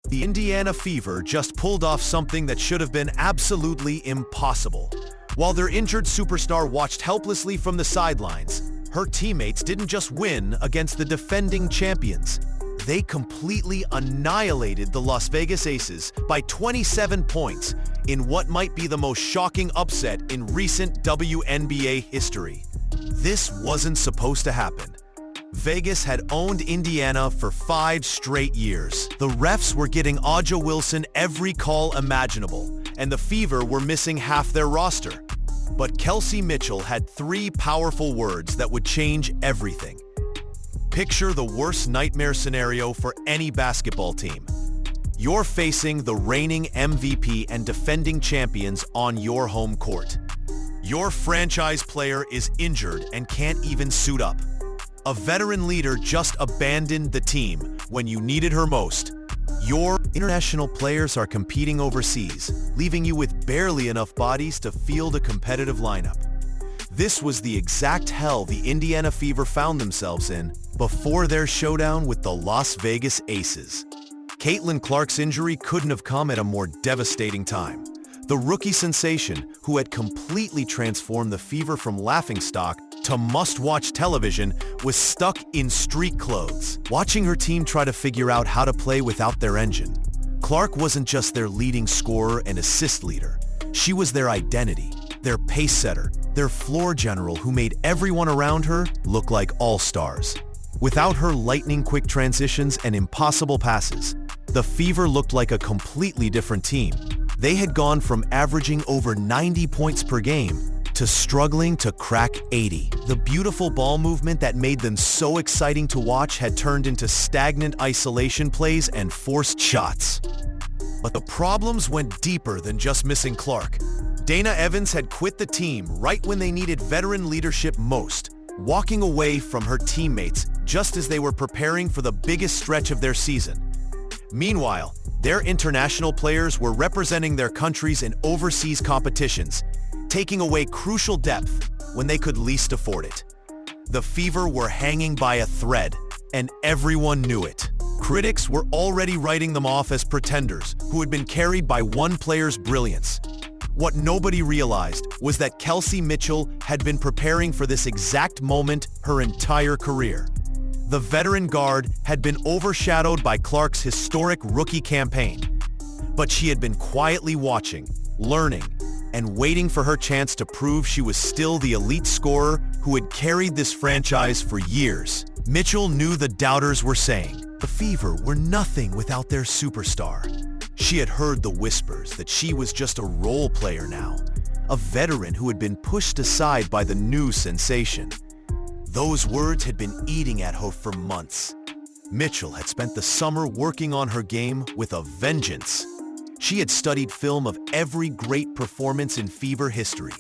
The Indiana Fever just pulled off something that should have been absolutely impossible. While their injured superstar watched helplessly from the sidelines, her teammates didn't just win against the defending champions. They completely annihilated the Las Vegas Aces by 27 points in what might be the most shocking upset in recent WNBA history. This wasn't supposed to happen. Vegas had owned Indiana for 5 straight years. The refs were getting Aja Wilson every call imaginable, and the Fever were missing half their roster. But Kelsey Mitchell had 3 powerful words that would change everything. Picture the worst nightmare scenario for any basketball team. You're facing the reigning MVP and defending champions on your home court. Your franchise player is injured and can't even suit up. A veteran leader just abandoned the team when you needed her most. Your international players are competing overseas, leaving you with barely enough bodies to field a competitive lineup. This was the exact hell the Indiana Fever found themselves in before their showdown with the Las Vegas Aces. Caitlin Clark's injury couldn't have come at a more devastating time. The rookie sensation, who had completely transformed the Fever from laughingstock to must-watch television, was stuck in street clothes, watching her team try to figure out how to play without their engine. Clark wasn't just their leading scorer and assist leader. She was their identity, their pace setter, their floor general who made everyone around her look like all-stars. Without her lightning-quick transitions and impossible passes, the Fever looked like a completely different team. They had gone from averaging over 90 points per game to struggling to crack 80. The beautiful ball movement that made them so exciting to watch had turned into stagnant isolation plays and forced shots. But the problems went deeper than just missing Clark. Dana Evans had quit the team right when they needed veteran leadership most, walking away from her teammates just as they were preparing for the biggest stretch of their season. Meanwhile, their international players were representing their countries in overseas competitions, taking away crucial depth when they could least afford it. The Fever were hanging by a thread, and everyone knew it. Critics were already writing them off as pretenders who had been carried by one player's brilliance. What nobody realized was that Kelsey Mitchell had been preparing for this exact moment her entire career. The veteran guard had been overshadowed by Clark's historic rookie campaign, but she had been quietly watching, learning, and waiting for her chance to prove she was still the elite scorer who had carried this franchise for years. Mitchell knew the doubters were saying the Fever were nothing without their superstar. She had heard the whispers that she was just a role player now, a veteran who had been pushed aside by the new sensation. Those words had been eating at her for months. Mitchell had spent the summer working on her game with a vengeance. She had studied film of every great performance in Fever history,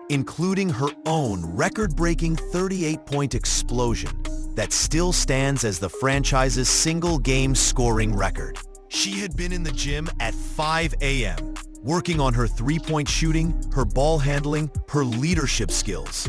including her own record-breaking 38-point explosion that still stands as the franchise's single-game scoring record. She had been in the gym at 5 a.m., working on her three-point shooting, her ball handling, her leadership skills.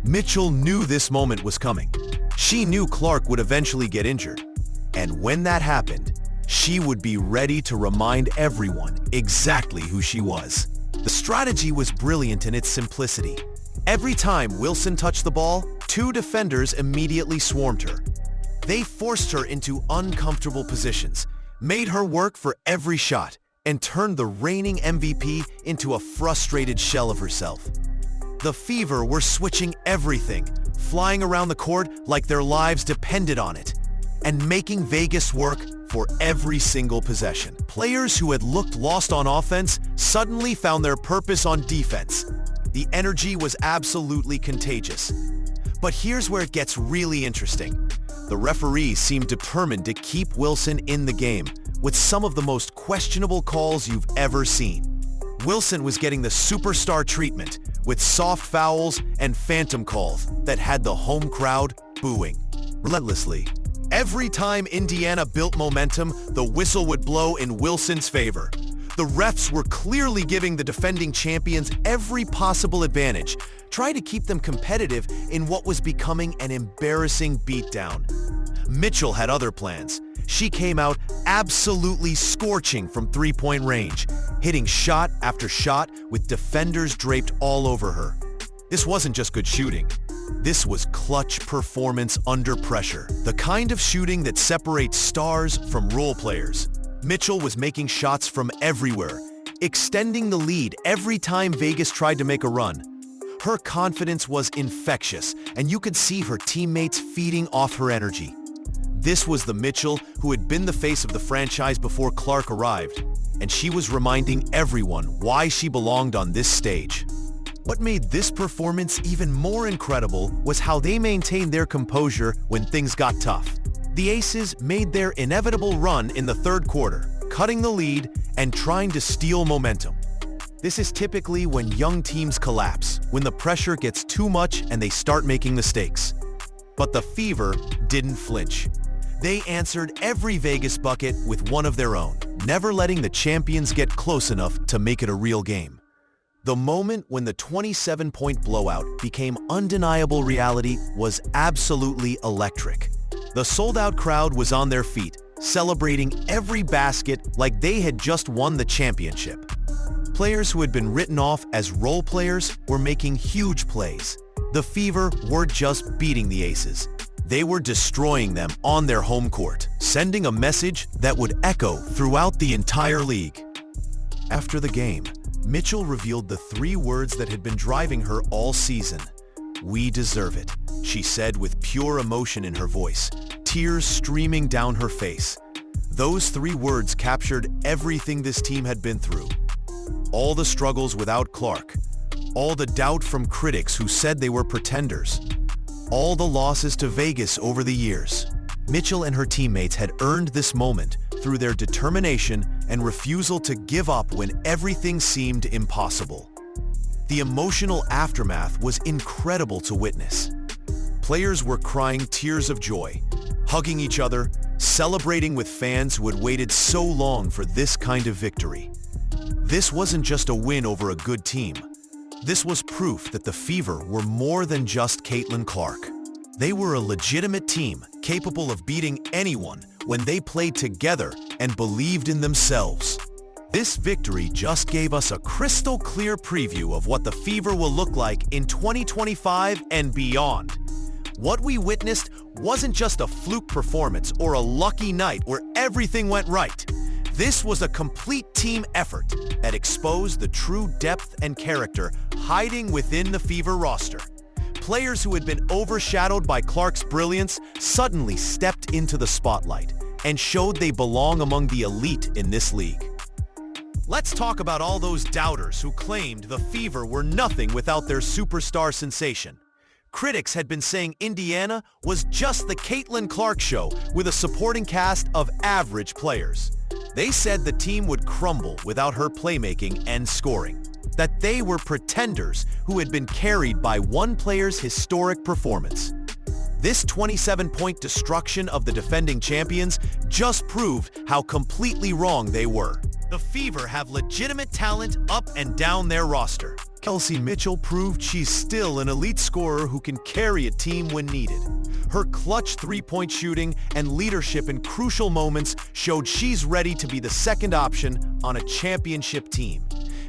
Mitchell knew this moment was coming. She knew Clark would eventually get injured. And when that happened, she would be ready to remind everyone exactly who she was. The strategy was brilliant in its simplicity. Every time Wilson touched the ball, 2 defenders immediately swarmed her. They forced her into uncomfortable positions, made her work for every shot, and turned the reigning MVP into a frustrated shell of herself. The Fever were switching everything, flying around the court like their lives depended on it, and making Vegas work for every single possession. Players who had looked lost on offense suddenly found their purpose on defense. The energy was absolutely contagious. But here's where it gets really interesting. The referees seemed determined to keep Wilson in the game, with some of the most questionable calls you've ever seen. Wilson was getting the superstar treatment, with soft fouls and phantom calls that had the home crowd booing relentlessly. Every time Indiana built momentum, the whistle would blow in Wilson's favor. The refs were clearly giving the defending champions every possible advantage, trying to keep them competitive in what was becoming an embarrassing beatdown. Mitchell had other plans. She came out absolutely scorching from three-point range, hitting shot after shot with defenders draped all over her. This wasn't just good shooting. This was clutch performance under pressure, the kind of shooting that separates stars from role players. Mitchell was making shots from everywhere, extending the lead every time Vegas tried to make a run. Her confidence was infectious, and you could see her teammates feeding off her energy. This was the Mitchell who had been the face of the franchise before Clark arrived, and she was reminding everyone why she belonged on this stage. What made this performance even more incredible was how they maintained their composure when things got tough. The Aces made their inevitable run in the third quarter, cutting the lead and trying to steal momentum. This is typically when young teams collapse, when the pressure gets too much and they start making mistakes. But the Fever didn't flinch. They answered every Vegas bucket with one of their own, never letting the champions get close enough to make it a real game. The moment when the 27-point blowout became undeniable reality was absolutely electric. The sold-out crowd was on their feet, celebrating every basket like they had just won the championship. Players who had been written off as role players were making huge plays. The Fever weren't just beating the Aces. They were destroying them on their home court, sending a message that would echo throughout the entire league. After the game, Mitchell revealed the 3 words that had been driving her all season. "We deserve it," she said with pure emotion in her voice, tears streaming down her face. Those 3 words captured everything this team had been through. All the struggles without Clark, all the doubt from critics who said they were pretenders, all the losses to Vegas over the years. Mitchell and her teammates had earned this moment through their determination and refusal to give up when everything seemed impossible. The emotional aftermath was incredible to witness. Players were crying tears of joy, hugging each other, celebrating with fans who had waited so long for this kind of victory. This wasn't just a win over a good team. This was proof that the Fever were more than just Caitlin Clark. They were a legitimate team capable of beating anyone when they played together and believed in themselves. This victory just gave us a crystal clear preview of what the Fever will look like in 2025 and beyond. What we witnessed wasn't just a fluke performance or a lucky night where everything went right. This was a complete team effort that exposed the true depth and character hiding within the Fever roster. Players who had been overshadowed by Clark's brilliance suddenly stepped into the spotlight and showed they belong among the elite in this league. Let's talk about all those doubters who claimed the Fever were nothing without their superstar sensation. Critics had been saying Indiana was just the Caitlin Clark show with a supporting cast of average players. They said the team would crumble without her playmaking and scoring, that they were pretenders who had been carried by one player's historic performance. This 27-point destruction of the defending champions just proved how completely wrong they were. The Fever have legitimate talent up and down their roster. Kelsey Mitchell proved she's still an elite scorer who can carry a team when needed. Her clutch three-point shooting and leadership in crucial moments showed she's ready to be the second option on a championship team.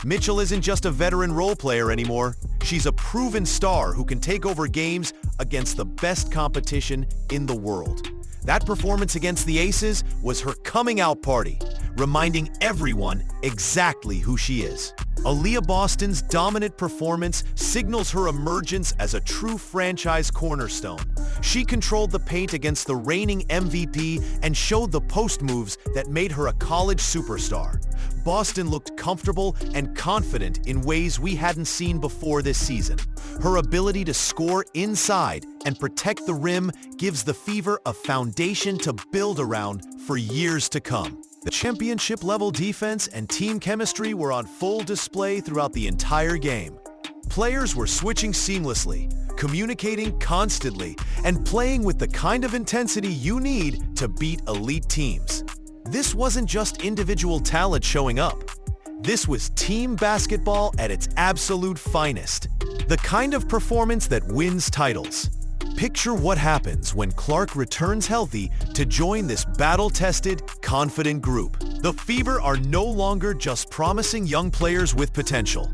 Mitchell isn't just a veteran role player anymore. She's a proven star who can take over games against the best competition in the world. That performance against the Aces was her coming out party, reminding everyone exactly who she is. Aliyah Boston's dominant performance signals her emergence as a true franchise cornerstone. She controlled the paint against the reigning MVP and showed the post moves that made her a college superstar. Boston looked comfortable and confident in ways we hadn't seen before this season. Her ability to score inside and protect the rim gives the Fever a foundation to build around for years to come. The championship-level defense and team chemistry were on full display throughout the entire game. Players were switching seamlessly, communicating constantly, and playing with the kind of intensity you need to beat elite teams. This wasn't just individual talent showing up. This was team basketball at its absolute finest, the kind of performance that wins titles. Picture what happens when Clark returns healthy to join this battle-tested, confident group. The Fever are no longer just promising young players with potential.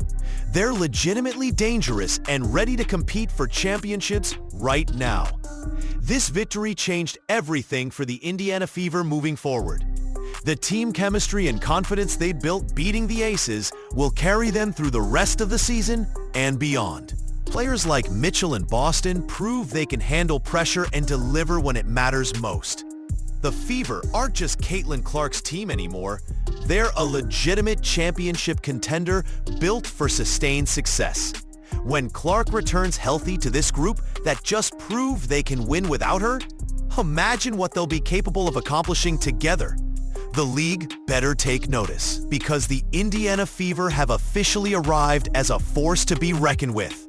They're legitimately dangerous and ready to compete for championships right now. This victory changed everything for the Indiana Fever moving forward. The team chemistry and confidence they built beating the Aces will carry them through the rest of the season and beyond. Players like Mitchell and Boston prove they can handle pressure and deliver when it matters most. The Fever aren't just Caitlin Clark's team anymore. They're a legitimate championship contender built for sustained success. When Clark returns healthy to this group that just proved they can win without her, imagine what they'll be capable of accomplishing together. The league better take notice, because the Indiana Fever have officially arrived as a force to be reckoned with.